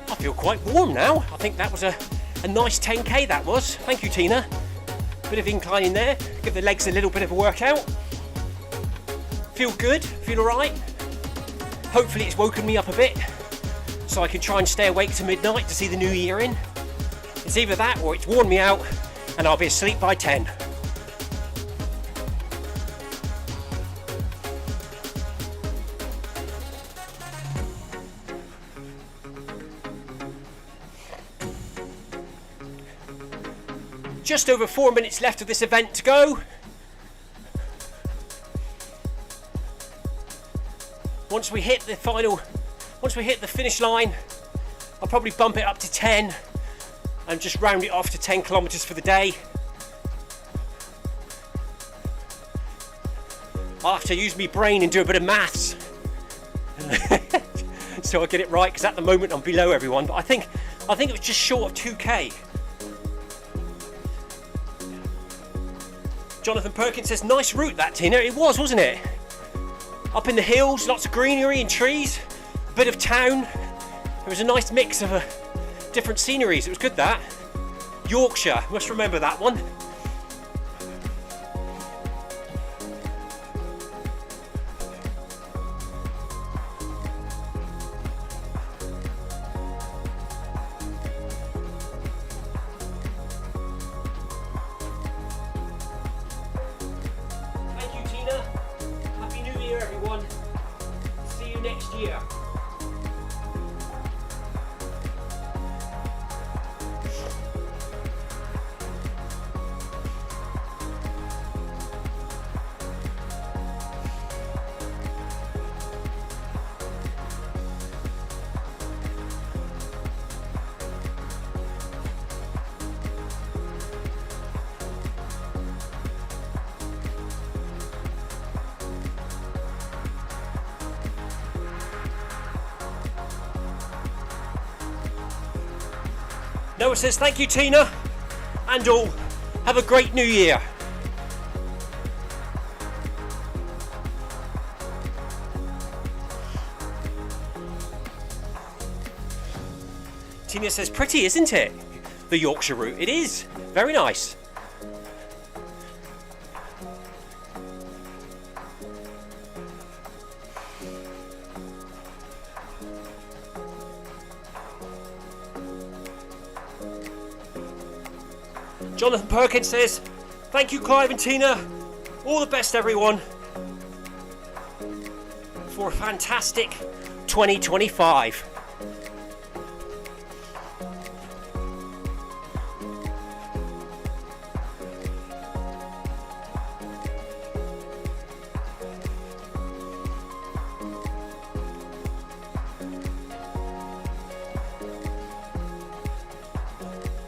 I feel quite warm now. I think that was a nice 10k that was. Thank you, Tina. Bit of incline in there. Give the legs a little bit of a workout. Feel good, feel alright. Hopefully it's woken me up a bit so I can try and stay awake to midnight to see the new year in. It's either that or it's worn me out and I'll be asleep by 10. Just over 4 minutes left of this event to go. Once we hit the finish line, I'll probably bump it up to 10 and just round it off to 10 kilometers for the day. I'll have to use my brain and do a bit of maths so I get it right, because at the moment I'm below everyone, but I think it was just short of 2k. Jonathan Perkins says, nice route that, Tina. It was, wasn't it? Up in the hills, lots of greenery and trees, a bit of town. It was a nice mix of different sceneries. It was good, that. Yorkshire, must remember that one. Next year. Noah says, thank you, Tina, and all. Have a great new year. Tina says, pretty, isn't it? The Yorkshire route. It is. Very nice. Jonathan Perkins says, thank you, Clive and Tina. All the best, everyone, for a fantastic 2025.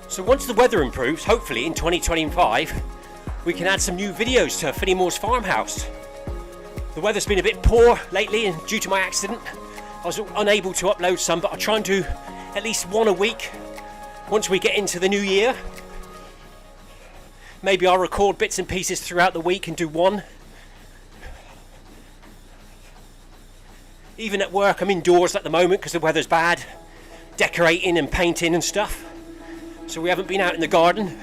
So once the weather improves, hopefully in 2025, we can add some new videos to Finnemoor's farmhouse. The weather's been a bit poor lately, and due to my accident, I was unable to upload some, but I'll try and do at least one a week once we get into the new year. Maybe I'll record bits and pieces throughout the week and do one. Even at work, I'm indoors at the moment because the weather's bad, decorating and painting and stuff. So we haven't been out in the garden.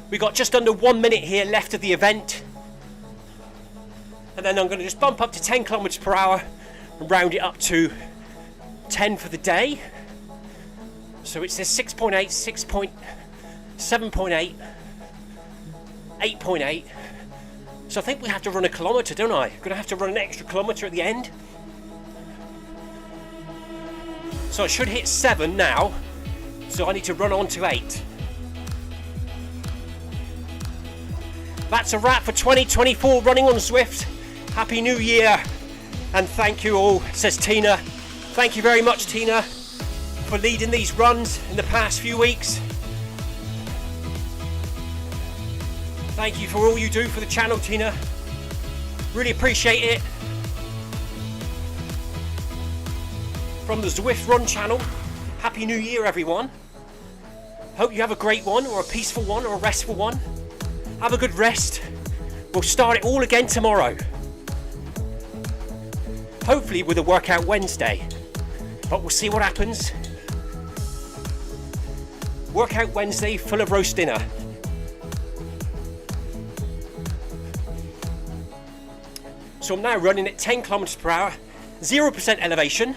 We got just under 1 minute here left of the event. And then I'm going to just bump up to 10 kilometers per hour and round it up to 10 for the day. So it says 6.8, 7.8, 8.8. So I think we have to run a kilometre, don't I? I'm going to have to run an extra kilometre at the end. So I should hit 7 now, so I need to run on to 8. That's a wrap for 2024 running on Zwift. Happy New Year, and thank you all, says Tina. Thank you very much, Tina, for leading these runs in the past few weeks. Thank you for all you do for the channel, Tina. Really appreciate it. From the Zwift Run Channel, Happy New Year, everyone. Hope you have a great one, or a peaceful one, or a restful one. Have a good rest. We'll start it all again tomorrow. Hopefully with a workout Wednesday, but we'll see what happens. Workout Wednesday full of roast dinner. So I'm now running at 10 kilometers per hour, 0% elevation.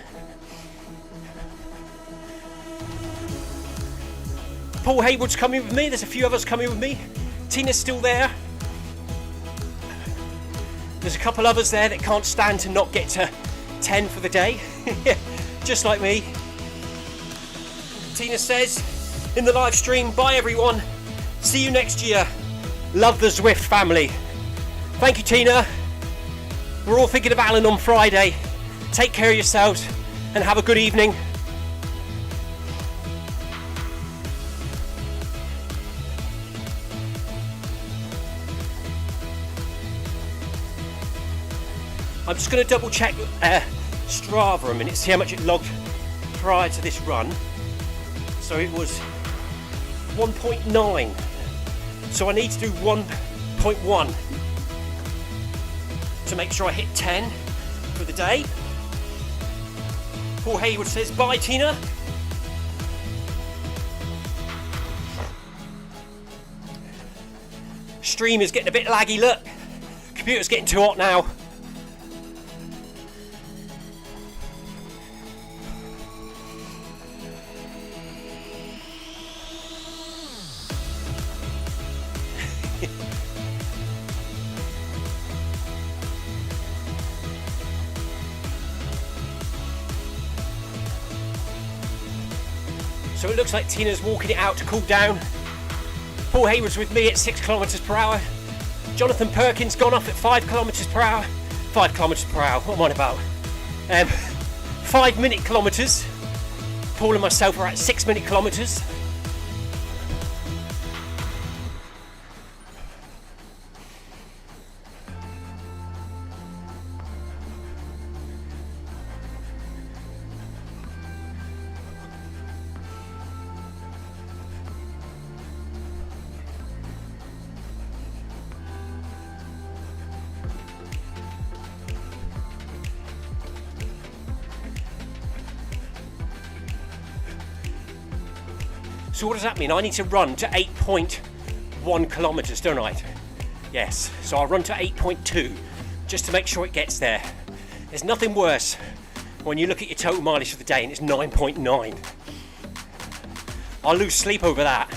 Paul Hayward's coming with me, there's a few others coming with me. Tina's still there. There's a couple others there that can't stand to not get to 10 for the day. Just like me. Tina says in the live stream, bye everyone. See you next year. Love the Zwift family. Thank you, Tina. We're all thinking of Alan on Friday. Take care of yourselves and have a good evening. I'm just going to double check Strava a minute, see how much it logged prior to this run. So it was 1.9. So I need to do 1.1 to make sure I hit 10 for the day. Paul Hayward says, bye Tina. Stream is getting a bit laggy, look. Computer's getting too hot now. So it looks like Tina's walking it out to cool down. Paul Hayward's with me at 6 kilometers per hour. Jonathan Perkins gone off at 5 kilometers per hour. 5 kilometers per hour, what am I on about? 5 minute kilometers. Paul and myself are at 6 minute kilometers. So what does that mean? I need to run to 8.1 kilometres, don't I? Yes, so I'll run to 8.2 just to make sure it gets there. There's nothing worse when you look at your total mileage for the day and it's 9.9. I'll lose sleep over that.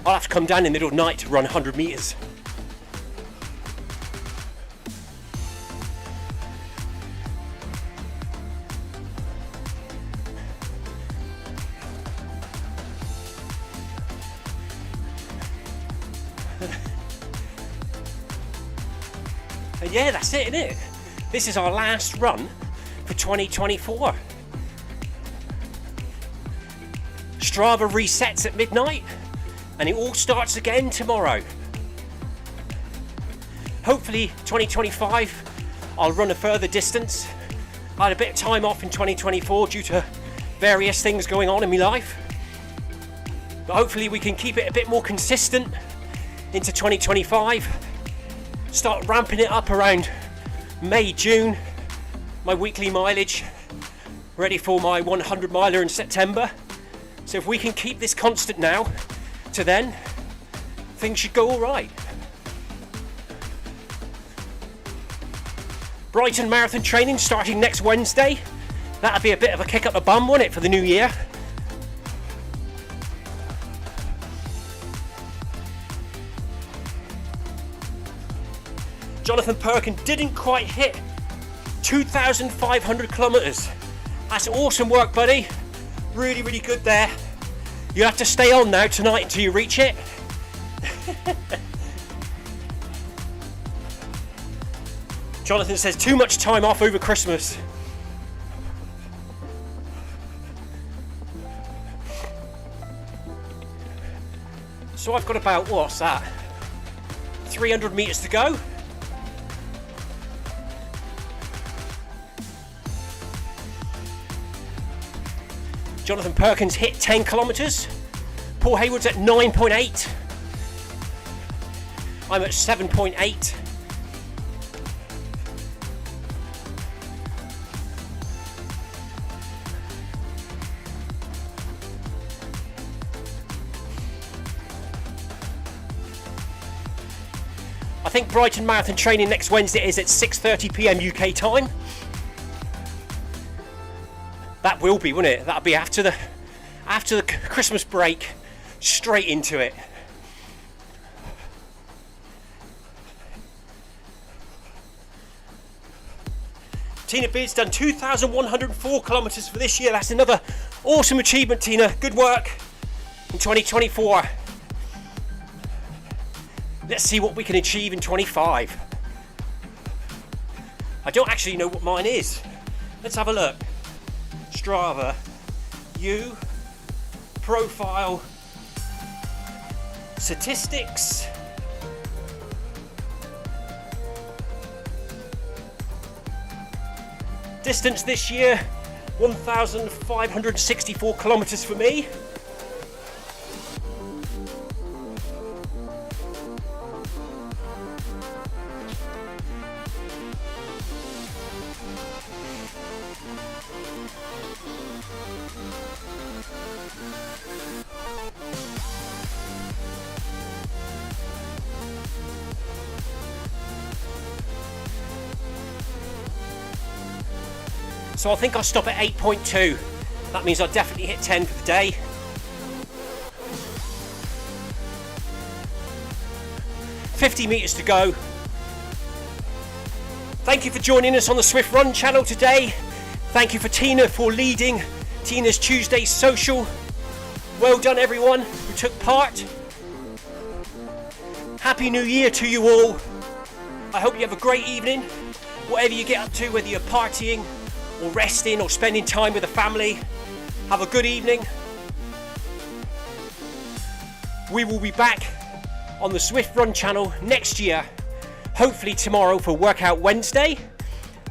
I'll have to come down in the middle of the night to run 100 metres. And yeah, that's it, isn't it? This is our last run for 2024. Strava resets at midnight and it all starts again tomorrow. Hopefully 2025 I'll run a further distance. I had a bit of time off in 2024 due to various things going on in my life. But hopefully we can keep it a bit more consistent into 2025. Start ramping it up around May, June, my weekly mileage, ready for my 100 miler in September. So if we can keep this constant now to then, things should go all right. Brighton Marathon training starting next Wednesday. That'll be a bit of a kick up the bum, won't it, for the new year? Jonathan Perkin didn't quite hit 2,500 kilometres. That's awesome work, buddy. Really, really good there. You have to stay on now tonight until you reach it. Jonathan says too much time off over Christmas. So I've got about, what's that? 300 metres to go. Jonathan Perkins hit 10 kilometres. Paul Hayward's at 9.8. I'm at 7.8. I think Brighton Marathon training next Wednesday is at 6:30 p.m. UK time. That will be, won't it? That'll be after the Christmas break, straight into it. Tina Beard's done 2,104 kilometres for this year. That's another awesome achievement, Tina. Good work in 2024. Let's see what we can achieve in 25. I don't actually know what mine is. Let's have a look. Strava, you, profile, statistics, distance this year, 1,564 kilometres for me. So I think I'll stop at 8.2. That means I'll definitely hit 10 for the day. $50 meters to go. Thank you for joining us on the Zwift Run channel today. Thank you for Tina for leading Tina's Tuesday social. Well done everyone who took part. Happy New Year to you all. I hope you have a great evening. Whatever you get up to, whether you're partying or resting or spending time with the family, have a good evening. We will be back on the Zwift Run channel next year, hopefully tomorrow for Workout Wednesday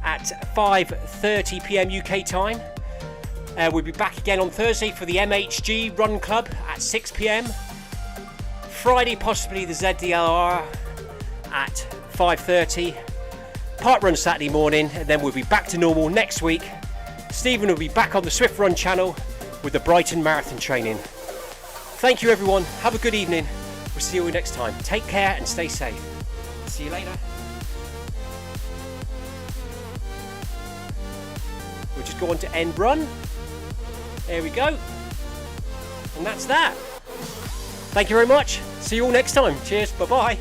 at 5:30 p.m. UK time. We'll be back again on Thursday for the MHG Run Club at 6 p.m. Friday possibly the ZDLR at 5:30. Part run Saturday morning, and then we'll be back to normal next week. Stephen will be back on the Zwift Run channel with the Brighton Marathon training. Thank you everyone, have a good evening. We'll see you all next time. Take care and stay safe. See you later. We'll just go on to end run. There we go. And that's that. Thank you very much. See you all next time. Cheers. Bye-bye.